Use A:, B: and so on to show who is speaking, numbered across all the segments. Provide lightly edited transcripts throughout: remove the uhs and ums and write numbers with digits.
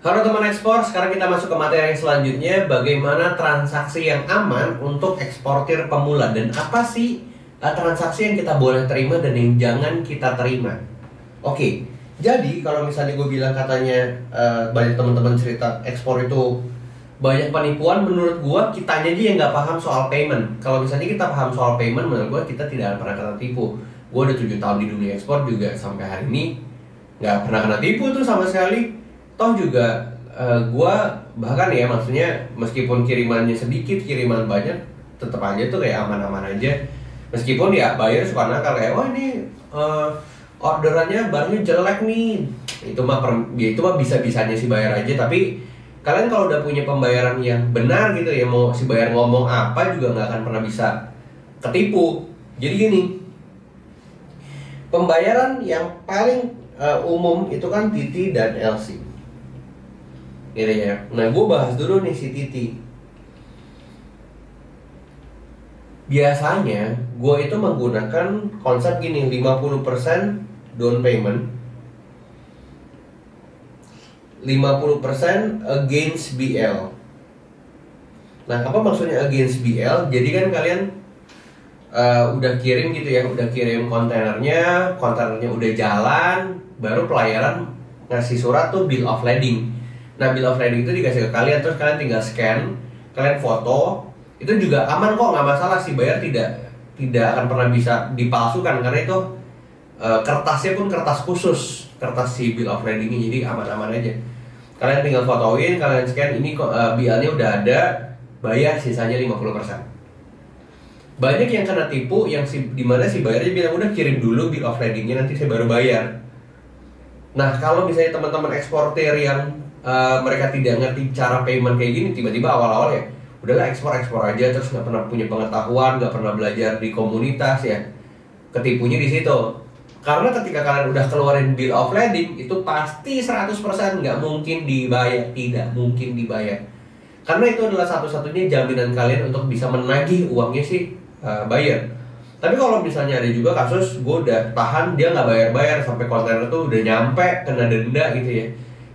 A: Halo teman ekspor, sekarang kita masuk ke materi yang selanjutnya. Bagaimana transaksi yang aman untuk eksportir pemula. Dan apa sih transaksi yang kita boleh terima dan yang jangan kita terima. Oke, jadi kalau misalnya gue bilang katanya banyak teman-teman cerita ekspor itu banyak penipuan, menurut gue kitanya aja yang nggak paham soal payment. Kalau misalnya kita paham soal payment, menurut gue kita tidak akan pernah kena tipu. Gue udah 7 tahun di dunia ekspor juga sampai hari ini nggak pernah kena tipu tuh sama sekali. Toh juga gue bahkan ya, maksudnya meskipun kirimannya sedikit, kiriman banyak, tetap aja tuh kayak aman-aman aja. Meskipun ya buyer suka nakal kayak, wah ini orderannya barangnya jelek nih, itu mah bisa-bisanya si buyer aja. Tapi kalian kalau udah punya pembayaran yang benar gitu ya, mau si buyer ngomong apa juga nggak akan pernah bisa ketipu. Jadi gini, pembayaran yang paling umum itu kan TT dan LC gitu ya. Nah, gue bahas dulu nih si TT. Biasanya gue itu menggunakan konsep gini, 50% down payment, 50% against BL. Nah, apa maksudnya against BL? Jadi kan kalian udah kirim gitu ya, udah kirim kontainernya udah jalan, baru pelayaran ngasih surat tuh bill of lading. Nah, bill of lading itu dikasih ke kalian, terus kalian tinggal scan, kalian foto, itu juga aman kok, nggak masalah. Si buyer tidak akan pernah bisa dipalsukan karena itu kertasnya pun kertas khusus, kertas si bill of ladingnya, jadi aman-aman aja. Kalian tinggal fotoin, kalian scan, ini kok BL-nya udah ada, bayar sisanya 50%. Banyak yang kena tipu, dimana si buyernya bilang udah kirim dulu bill of ladingnya, nanti saya baru bayar. Nah, kalau misalnya teman-teman eksportir yang mereka tidak ngerti cara payment kayak gini, tiba-tiba awal-awal ya udahlah ekspor aja, terus nggak pernah punya pengetahuan, nggak pernah belajar di komunitas ya, ketipunya di situ. Karena ketika kalian udah keluarin bill of lading, itu pasti 100% nggak mungkin dibayar, tidak mungkin dibayar. Karena itu adalah satu-satunya jaminan kalian untuk bisa menagih uangnya si buyer. Tapi kalau misalnya ada juga kasus gue udah tahan, dia nggak bayar-bayar sampai kontainer tuh udah nyampe kena denda gitu ya,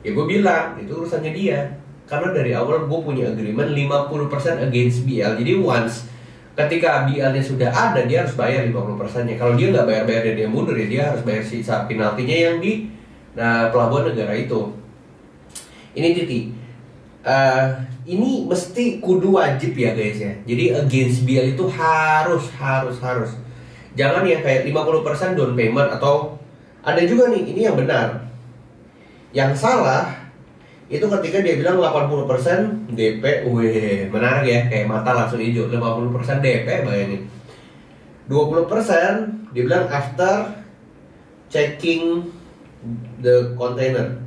A: ya gue bilang itu urusannya dia. Karena dari awal gue punya agreement 50% against BL. Jadi once ketika BL-nya sudah ada, dia harus bayar 50%-nya. Kalau dia nggak bayar-bayar dan dia mundur ya, dia harus bayar sisa penaltinya yang di pelabuhan negara itu. Ini titik. Ini mesti kudu wajib ya guys ya. Jadi against BL itu harus. Jangan yang kayak 50% down payment, atau ada juga nih, ini yang benar. Yang salah itu ketika dia bilang 80% DP. Wih, menarik ya, kayak mata langsung hijau. 80% DP, bayangin. 20% dia bilang after checking the container.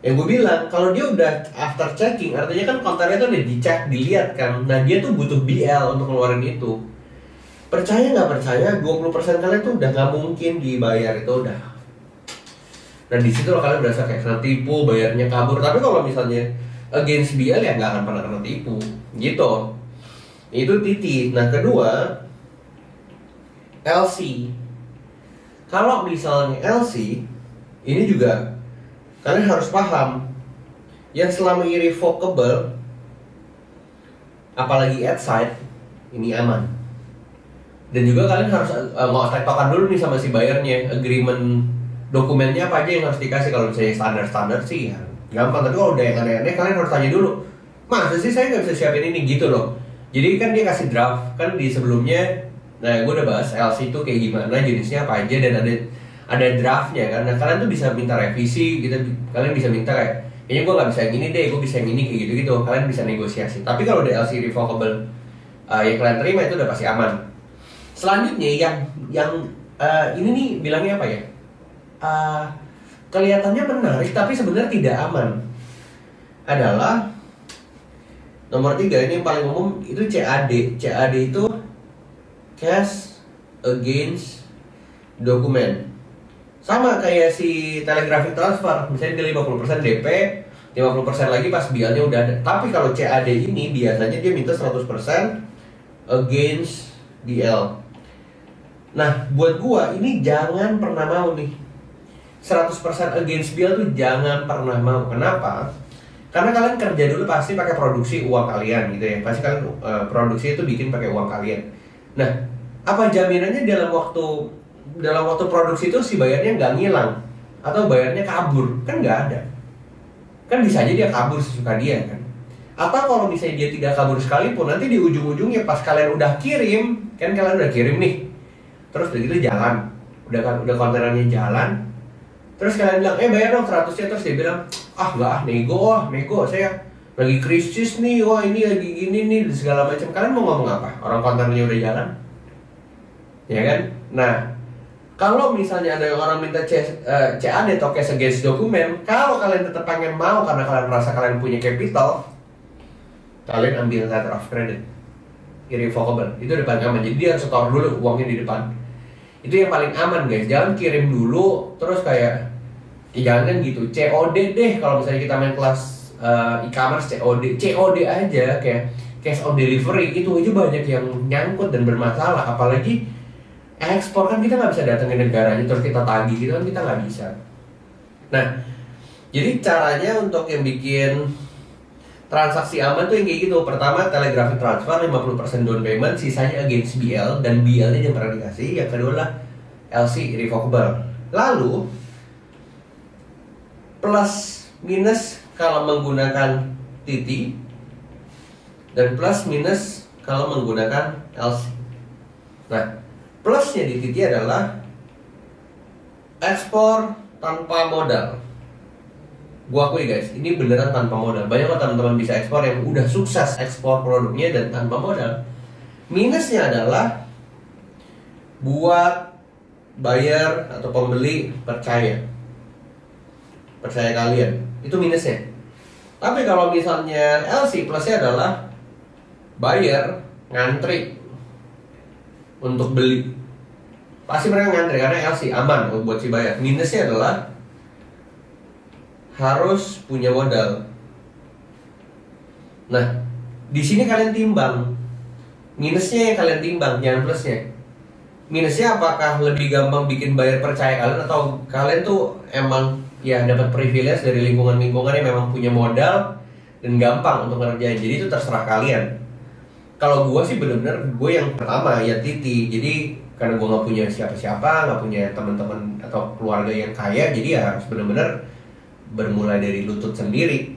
A: Yang gue bilang, kalau dia udah after checking, artinya kan kontainer itu udah dicek, dilihat kan. Nah, dia tuh butuh BL untuk ngeluarin itu. Percaya nggak percaya, 20% kalian tuh udah nggak mungkin dibayar, itu udah. Nah, di situ kalian berasa kayak kena tipu, bayarnya kabur. Tapi kalau misalnya against BL ya nggak akan pernah kena tipu, gitu. Itu titik. Nah, kedua, LC. Kalau misalnya LC, ini juga kalian harus paham, yang selama irrevocable, apalagi at site, ini aman. Dan juga kalian harus tektokan dulu nih sama si bayarnya, agreement dokumennya apa aja yang harus dikasih. Kalau misalnya standar sih ya gampang, tapi kalau udah yang aneh-aneh kalian harus tanya dulu, masa sih saya nggak bisa siapin ini gitu loh. Jadi kan dia kasih draft kan di sebelumnya. Nah, gue udah bahas LC itu kayak gimana, jenisnya apa aja, dan ada draftnya kan. Nah, kalian tuh bisa minta revisi gitu. Kalian bisa minta kayak, kayaknya gue nggak bisa yang ini deh, gue bisa yang ini, kayak gitu. Kalian bisa negosiasi. Tapi kalau udah LC revocable, yang kalian terima itu udah pasti aman. Selanjutnya yang ini nih bilangnya apa ya, kelihatannya menarik tapi sebenarnya tidak aman, adalah nomor 3. Ini yang paling umum, itu CAD. CAD itu cash against document. Sama kayak si telegraphic transfer, misalnya dia 50% DP, 50% lagi pas BL-nya udah ada. Tapi kalau CAD ini biasanya dia minta 100% against BL. Nah, buat gua ini jangan pernah mau nih. 100% against bill tuh jangan pernah mau. Kenapa? Karena kalian kerja dulu pasti pakai produksi uang kalian gitu ya. Pasti kalian produksi itu bikin pakai uang kalian. Nah, apa jaminannya dalam waktu produksi itu si bayarnya nggak ngilang atau bayarnya kabur? Kan nggak ada. Kan bisa aja dia kabur sesuka dia kan. Atau kalau misalnya dia tidak kabur sekalipun, nanti di ujung-ujungnya pas kalian udah kirim, kan kalian udah kirim nih, terus begitu jalan, udah kontainernya jalan, terus kalian bilang, bayar dong 100-nya, terus dia bilang, nego, saya lagi krisis nih, wah ini lagi gini nih, segala macam. Kalian mau ngomong apa? Orang kontainernya udah jalan, ya kan? Nah, kalau misalnya ada orang minta CAD atau cash against dokumen, kalau kalian tetap pengen mau karena kalian merasa kalian punya capital, kalian ambil letter of credit irrevocable, itu depan aman. Jadi dia setor dulu uangnya di depan. Itu yang paling aman guys. Jangan kirim dulu terus kayak jangan gitu. COD deh kalau misalnya kita main kelas e-commerce, COD aja kayak cash on delivery, itu aja banyak yang nyangkut dan bermasalah. Apalagi ekspor kan kita nggak bisa datengin negaranya terus kita tagih gitu kan, kita nggak bisa. Nah, jadi caranya untuk yang bikin transaksi aman tuh yang kayak gitu. Pertama, telegraphic transfer 50% down payment, sisanya against BL, dan BL-nya jangan pernah dikasih. Yang kedua lah LC irrevocable. Lalu plus minus kalau menggunakan TT, dan plus minus kalau menggunakan LC. Nah, plusnya di TT adalah ekspor tanpa modal. Gua akui guys, ini beneran tanpa modal. Banyak kok teman-teman bisa ekspor yang udah sukses ekspor produknya dan tanpa modal. Minusnya adalah buat buyer atau pembeli percaya kalian, itu minusnya. Tapi kalau misalnya LC, plusnya adalah buyer ngantri untuk beli. Pasti mereka ngantri karena LC aman buat si buyer. Minusnya adalah harus punya modal. Nah, di sini kalian timbang. Minusnya yang kalian timbang, jangan plusnya. Minusnya apakah lebih gampang bikin buyer percaya kalian, atau kalian tuh emang ya dapat privilege dari lingkungan-lingkungan yang memang punya modal dan gampang untuk ngerjain. Jadi itu terserah kalian. Kalau gue sih bener-bener gue yang pertama ya Titi. Jadi karena gue nggak punya siapa-siapa, nggak punya teman-teman atau keluarga yang kaya, jadi ya harus bener-bener bermulai dari lutut sendiri.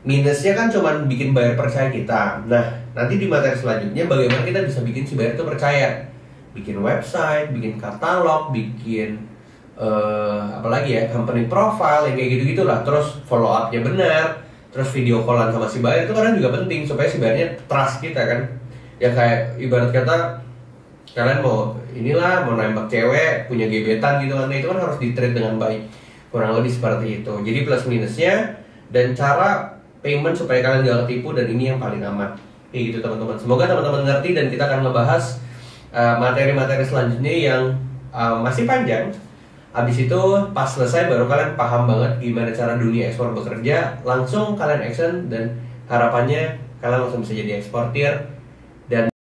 A: Minusnya kan cuman bikin buyer percaya kita. Nah, nanti di materi selanjutnya bagaimana kita bisa bikin si buyer itu percaya. Bikin website, bikin katalog, bikin apalagi ya, company profile yang kayak gitu-gitu lah. Terus follow up-nya benar. Terus video callan sama si buyer itu kadang juga penting supaya si buyernya trust kita kan. Ya kayak ibarat kata kalian mau nembak cewek, punya gebetan gitu kan, nah, itu kan harus di-treat dengan baik. Kurang lebih seperti itu. Jadi plus minusnya dan cara payment supaya kalian gak ketipu, dan ini yang paling aman. Kayak gitu teman-teman. Semoga teman-teman ngerti, dan kita akan ngebahas materi-materi selanjutnya yang masih panjang. Habis itu pas selesai baru kalian paham banget gimana cara dunia ekspor bekerja. Langsung kalian action, dan harapannya kalian langsung bisa jadi eksportir. Dan